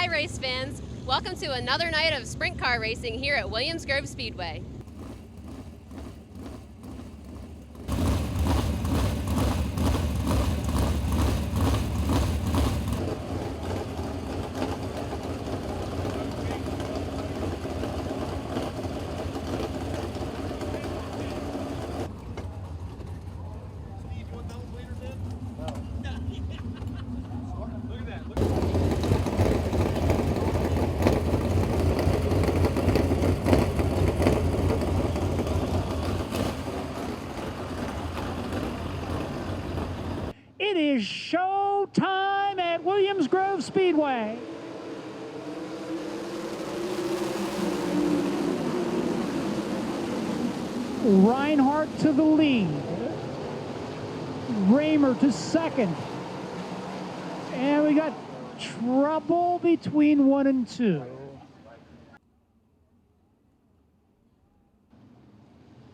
Hi race fans, welcome to another night of sprint car racing here at Williams Grove Speedway. It is show time at Williams Grove Speedway. Reinhardt to the lead. Raymer to second. And we got trouble between 1 and 2.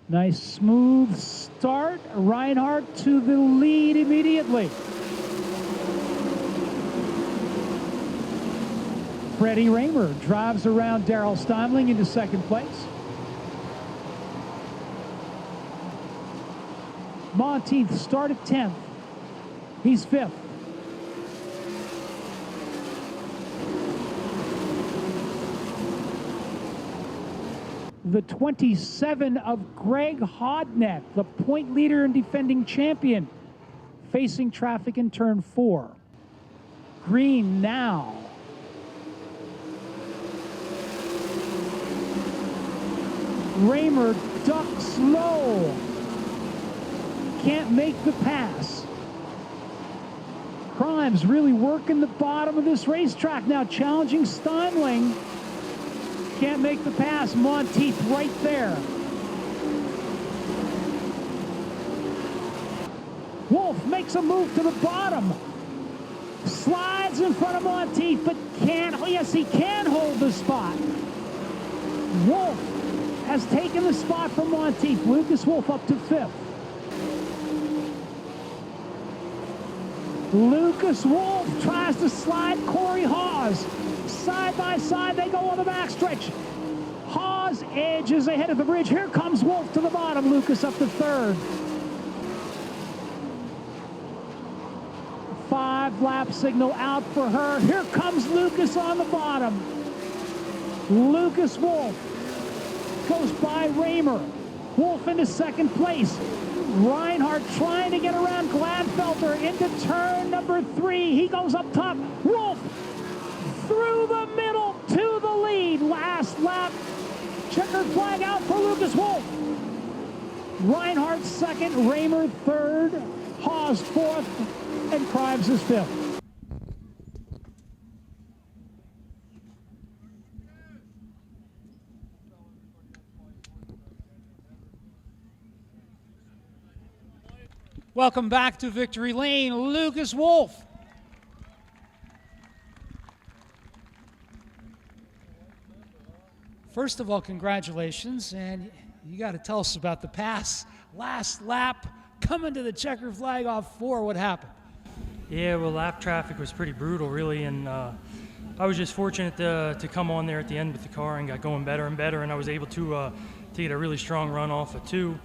Nice smooth start. Reinhardt to the lead immediately. Freddie Raymer drives around Darrell Steinling into second place. Monteith started 10th. He's 5th. The 27 of Greg Hodneck, the point leader and defending champion, facing traffic in turn 4. Green now. Raymer ducks low. Can't make the pass. Crimes really working the bottom of this racetrack now, challenging Steinling. Can't make the pass. Monteith right there. Wolf makes a move to the bottom. Slides in front of Monteith, but can't. Oh, yes, he can hold the spot. Wolf has taken the spot from Monteith. Lucas Wolf up to 5th. Lucas Wolf tries to slide Corey Hawes. Side by side, they go on the backstretch. Hawes edges ahead of the bridge. Here comes Wolf to the bottom. Lucas up to 3rd. 5-lap signal out for her. Here comes Lucas on the bottom. Lucas Wolf goes by Raymer. Wolf into second place. Reinhardt trying to get around Gladfelter into turn number 3. He goes up top. Wolf through the middle to the lead. Last lap. Checkered flag out for Lucas Wolf. Reinhardt second, Raymer 3rd, Hawes 4th, and Crimes is 5th. Welcome back to Victory Lane, Lucas Wolf. First of all, congratulations, and you got to tell us about the pass. Last lap, coming to the checker flag off 4. What happened? Yeah, well, lap traffic was pretty brutal, really, and I was just fortunate to come on there at the end with the car and got going better and better, and I was able to get a really strong run off of 2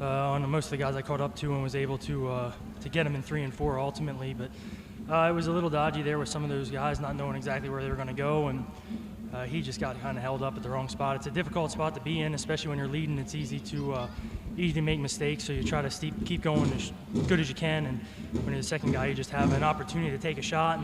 on most of the guys I caught up to, and was able to get them in 3 and 4 ultimately. But it was a little dodgy there with some of those guys not knowing exactly where they were going to go, and he just got kind of held up at the wrong spot. It's a difficult spot to be in, especially when you're leading. It's easy to make mistakes, so you try to keep going as good as you can. And when you're the second guy, you just have an opportunity to take a shot.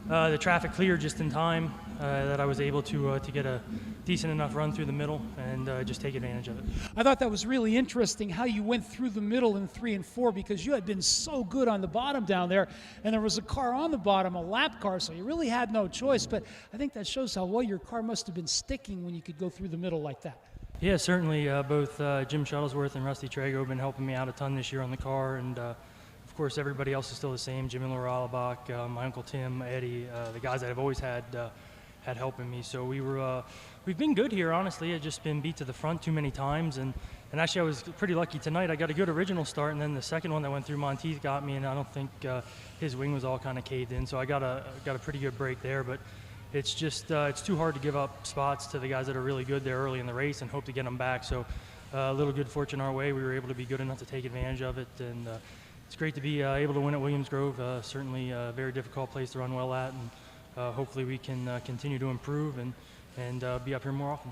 And the traffic cleared just in time that I was able to get a decent enough run through the middle and just take advantage of it. I thought that was really interesting how you went through the middle in 3 and 4, because you had been so good on the bottom down there, and there was a car on the bottom, a lap car, so you really had no choice. But I think that shows how well your car must have been sticking when you could go through the middle like that. Yeah, certainly. Both Jim Shuttlesworth and Rusty Trago have been helping me out a ton this year on the car, and of course everybody else is still the same. Jimmy Loralabach, my Uncle Tim, Eddie, the guys that I've always had helping me. So we've been good here, honestly. I've just been beat to the front too many times, and actually I was pretty lucky tonight. I got a good original start, and then the second one that went through Monteith got me, and I don't think his wing was all kind of caved in, so I got a pretty good break there. But it's just it's too hard to give up spots to the guys that are really good there early in the race and hope to get them back. So a little good fortune our way. We were able to be good enough to take advantage of it, and it's great to be able to win at Williams Grove. Certainly a very difficult place to run well at, and hopefully we can continue to improve and be up here more often.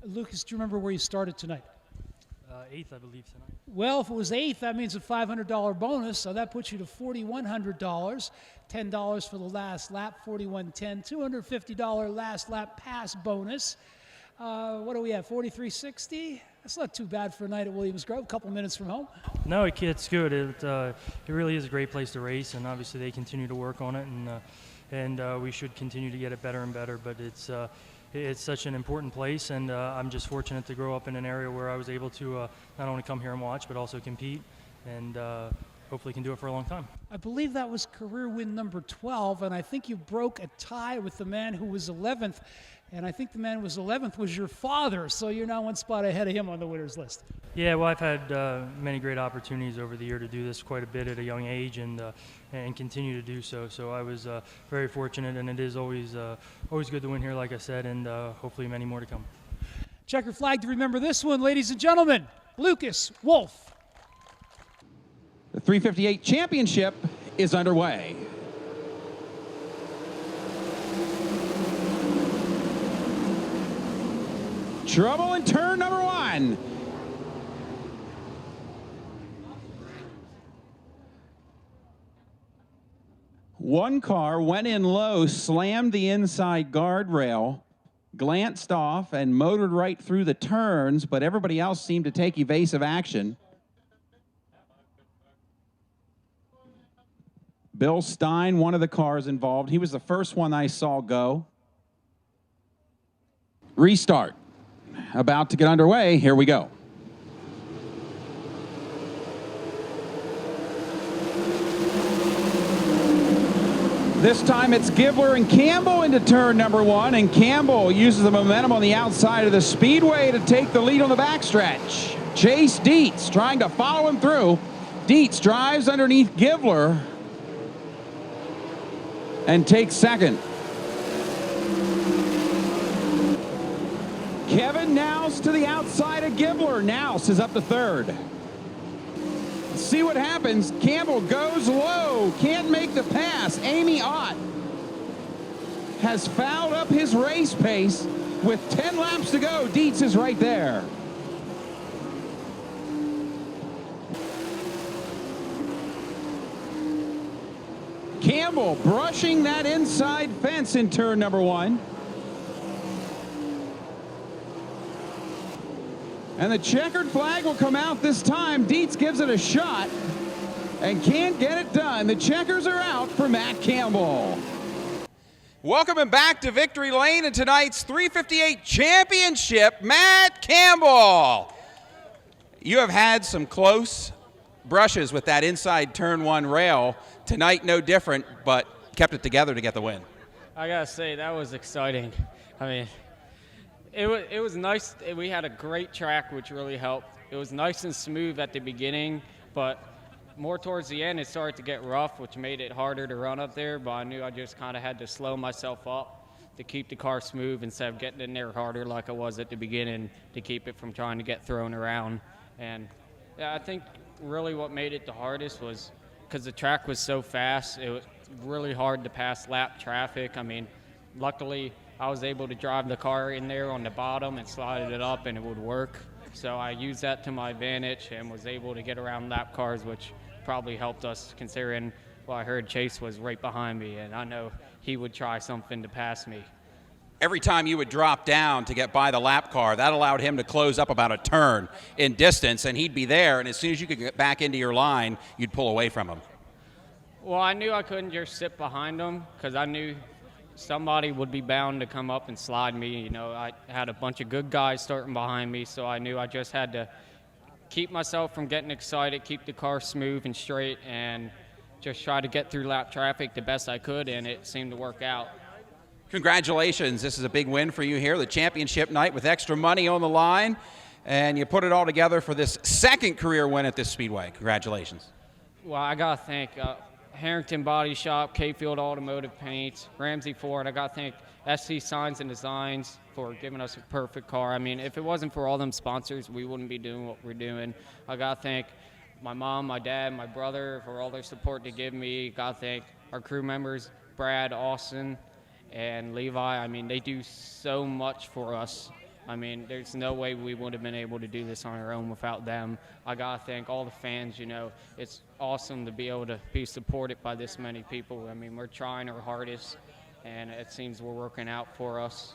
Lucas, do you remember where you started tonight? 8th, I believe, tonight. Well, if it was 8th, that means a $500 bonus, so that puts you to $4,100. $10 for the last lap, $4,110. $250 last lap pass bonus. What do we have, $4,360? That's not too bad for a night at Williams Grove, a couple minutes from home. No, it's good. It really is a great place to race, and obviously they continue to work on it, and we should continue to get it better and better, but it's such an important place, and I'm just fortunate to grow up in an area where I was able to not only come here and watch, but also compete, and hopefully can do it for a long time. I believe that was career win number 12, and I think you broke a tie with the man who was 11th, and I think the man who was 11th was your father, so you're now one spot ahead of him on the winners list. Yeah, well, I've had many great opportunities over the year to do this quite a bit at a young age, and continue to do so. So I was very fortunate, and it is always good to win here, like I said, and hopefully many more to come. Checker flag to remember this one, ladies and gentlemen. Lucas Wolf. The 358 championship is underway. Trouble in turn number 1. One car went in low, slammed the inside guardrail, glanced off, and motored right through the turns, but everybody else seemed to take evasive action. Bill Stein, one of the cars involved, he was the first one I saw go. Restart. About to get underway. Here we go. This time it's Gibler and Campbell into turn number 1, and Campbell uses the momentum on the outside of the Speedway to take the lead on the backstretch. Chase Dietz trying to follow him through. Dietz drives underneath Gibler and takes second. Kevin Nouse to the outside of Gibler. Nouse is up to third. Let's see what happens. Campbell goes low, can't make the pass. Amy Ott has fouled up his race pace with 10 laps to go. Dietz is right there. Campbell brushing that inside fence in turn number 1. And the checkered flag will come out this time. Dietz gives it a shot and can't get it done. The checkers are out for Matt Campbell. Welcome him back to victory lane in tonight's 358 championship, Matt Campbell. You have had some close brushes with that inside turn 1 rail. Tonight, no different, but kept it together to get the win. I gotta say, that was exciting. I mean, it was nice. We had a great track, which really helped. It was nice and smooth at the beginning, but more towards the end, it started to get rough, which made it harder to run up there, but I knew I just kind of had to slow myself up to keep the car smooth instead of getting in there harder like I was at the beginning to keep it from trying to get thrown around. And yeah, I think really what made it the hardest was because the track was so fast, it was really hard to pass lap traffic. I mean, luckily I was able to drive the car in there on the bottom and slide it up and it would work. So I used that to my advantage and was able to get around lap cars, which probably helped us considering, well, I heard Chase was right behind me and I know he would try something to pass me. Every time you would drop down to get by the lap car, that allowed him to close up about a turn in distance, and he'd be there, and as soon as you could get back into your line, you'd pull away from him. Well, I knew I couldn't just sit behind him because I knew somebody would be bound to come up and slide me. You know, I had a bunch of good guys starting behind me, so I knew I just had to keep myself from getting excited, keep the car smooth and straight, and just try to get through lap traffic the best I could, and it seemed to work out. Congratulations. This is a big win for you here, the championship night with extra money on the line, and you put it all together for this second career win at this Speedway. Congratulations. Well, I got to thank Harrington Body Shop, K-Field Automotive Paints, Ramsey Ford. I got to thank SC Signs and Designs for giving us a perfect car. I mean, if it wasn't for all them sponsors, we wouldn't be doing what we're doing. I got to thank my mom, my dad, my brother for all their support to give me. Got to thank our crew members, Brad, Austin, and Levi. I mean, they do so much for us. I mean, there's no way we would have been able to do this on our own without them. I got to thank all the fans, you know. It's awesome to be able to be supported by this many people. I mean, we're trying our hardest, and it seems we're working out for us.